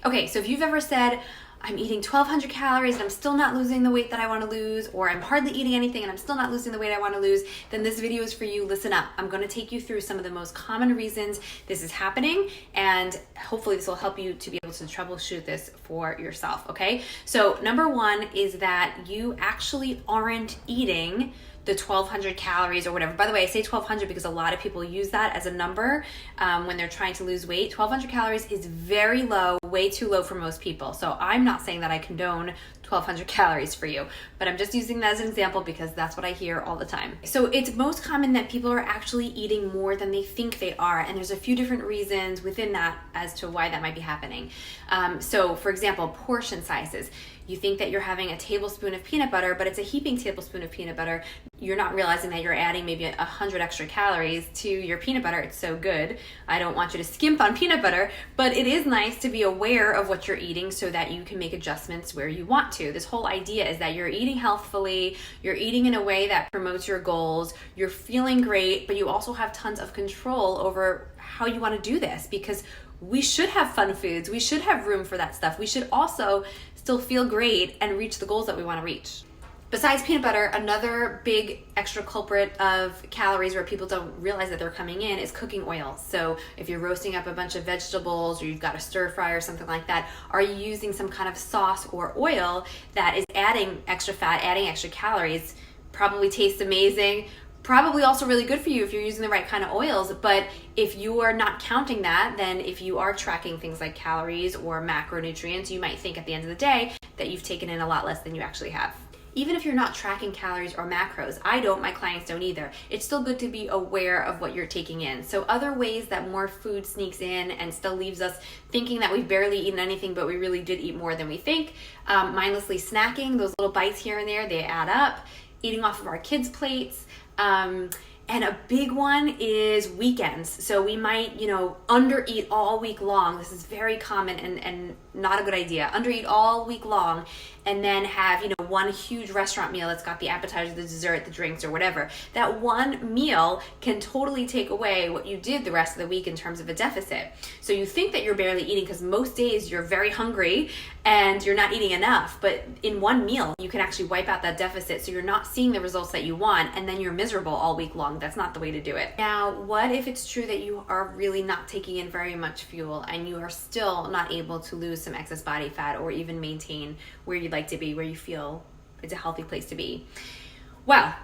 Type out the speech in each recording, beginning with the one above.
Okay, so if you've ever said, I'm eating 1,200 calories and I'm still not losing the weight that I want to lose, or I'm hardly eating anything and I'm still not losing the weight I want to lose, then this video is for you. Listen up. I'm going to take you through some of the most common reasons this is happening, and hopefully this will help you to be able to troubleshoot this for yourself, okay? So number one is that you actually aren't eating the 1,200 calories or whatever. By the way, I say 1,200 because a lot of people use that as a number when they're trying to lose weight. 1,200 calories is very low, way too low for most people. So I'm not saying that I condone 1,200 calories for you, but I'm just using that as an example because that's what I hear all the time. So it's most common that people are actually eating more than they think they are, and there's a few different reasons within that as to why that might be happening. So for example, portion sizes. You think that you're having a tablespoon of peanut butter, but it's a heaping tablespoon of peanut butter. You're not realizing that you're adding maybe 100 extra calories to your peanut butter. It's so good. I don't want you to skimp on peanut butter, but it is nice to be aware of what you're eating so that you can make adjustments where you want to. This whole idea is that you're eating healthfully, you're eating in a way that promotes your goals, you're feeling great, but you also have tons of control over how you want to do this, because we should have fun foods. We should have room for that stuff. We should also still feel great and reach the goals that we want to reach. Besides peanut butter, another big extra culprit of calories where people don't realize that they're coming in is cooking oils. So if you're roasting up a bunch of vegetables or you've got a stir fry or something like that, are you using some kind of sauce or oil that is adding extra fat, adding extra calories? Probably tastes amazing. Probably also really good for you if you're using the right kind of oils, but if you are not counting that, then if you are tracking things like calories or macronutrients, you might think at the end of the day that you've taken in a lot less than you actually have. Even if you're not tracking calories or macros, I don't, my clients don't either, it's still good to be aware of what you're taking in. So other ways that more food sneaks in and still leaves us thinking that we've barely eaten anything, but we really did eat more than we think. Mindlessly snacking, those little bites here and there, they add up. Eating off of our kids' plates. And a big one is weekends. So we might, undereat all week long. This is very common and not a good idea. Undereat all week long and then have, one huge restaurant meal that's got the appetizer, the dessert, the drinks, or whatever. That one meal can totally take away what you did the rest of the week in terms of a deficit. So you think that you're barely eating because most days you're very hungry and you're not eating enough, but in one meal you can actually wipe out that deficit, so you're not seeing the results that you want, and then you're miserable all week long. That's not the way to do it. Now, what if it's true that you are really not taking in very much fuel and you are still not able to lose some excess body fat or even maintain where you'd like to be, where you feel it's a healthy place to be? Well,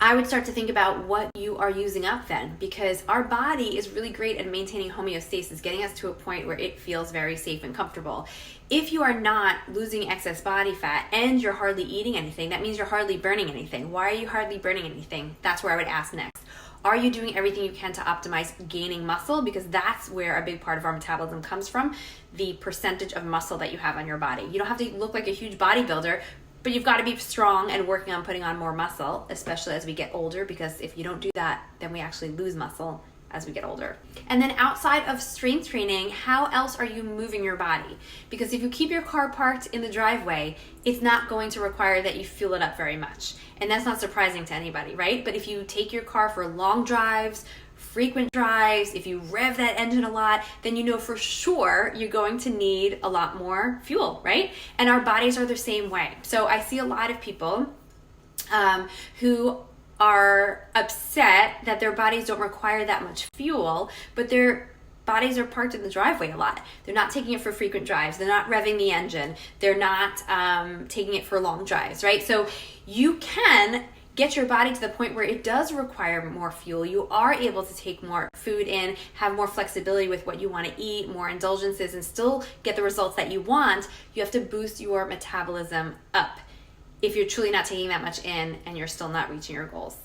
I would start to think about what you are using up then, because our body is really great at maintaining homeostasis, getting us to a point where it feels very safe and comfortable. If you are not losing excess body fat and you're hardly eating anything, that means you're hardly burning anything. Why are you hardly burning anything? That's where I would ask next. Are you doing everything you can to optimize gaining muscle? Because that's where a big part of our metabolism comes from, the percentage of muscle that you have on your body. You don't have to look like a huge bodybuilder, but you've got to be strong and working on putting on more muscle, especially as we get older, because if you don't do that, then we actually lose muscle as we get older. And then outside of strength training, how else are you moving your body? Because if you keep your car parked in the driveway, it's not going to require that you fuel it up very much. And that's not surprising to anybody, right? But if you take your car for long drives, frequent drives, if you rev that engine a lot, then you know for sure you're going to need a lot more fuel, right? And our bodies are the same way. So I see a lot of people who are upset that their bodies don't require that much fuel, but their bodies are parked in the driveway a lot. They're not taking it for frequent drives. They're not revving the engine. They're not taking it for long drives, right? So you can get your body to the point where it does require more fuel. You are able to take more food in, have more flexibility with what you want to eat, more indulgences, and still get the results that you want. You have to boost your metabolism up if you're truly not taking that much in and you're still not reaching your goals.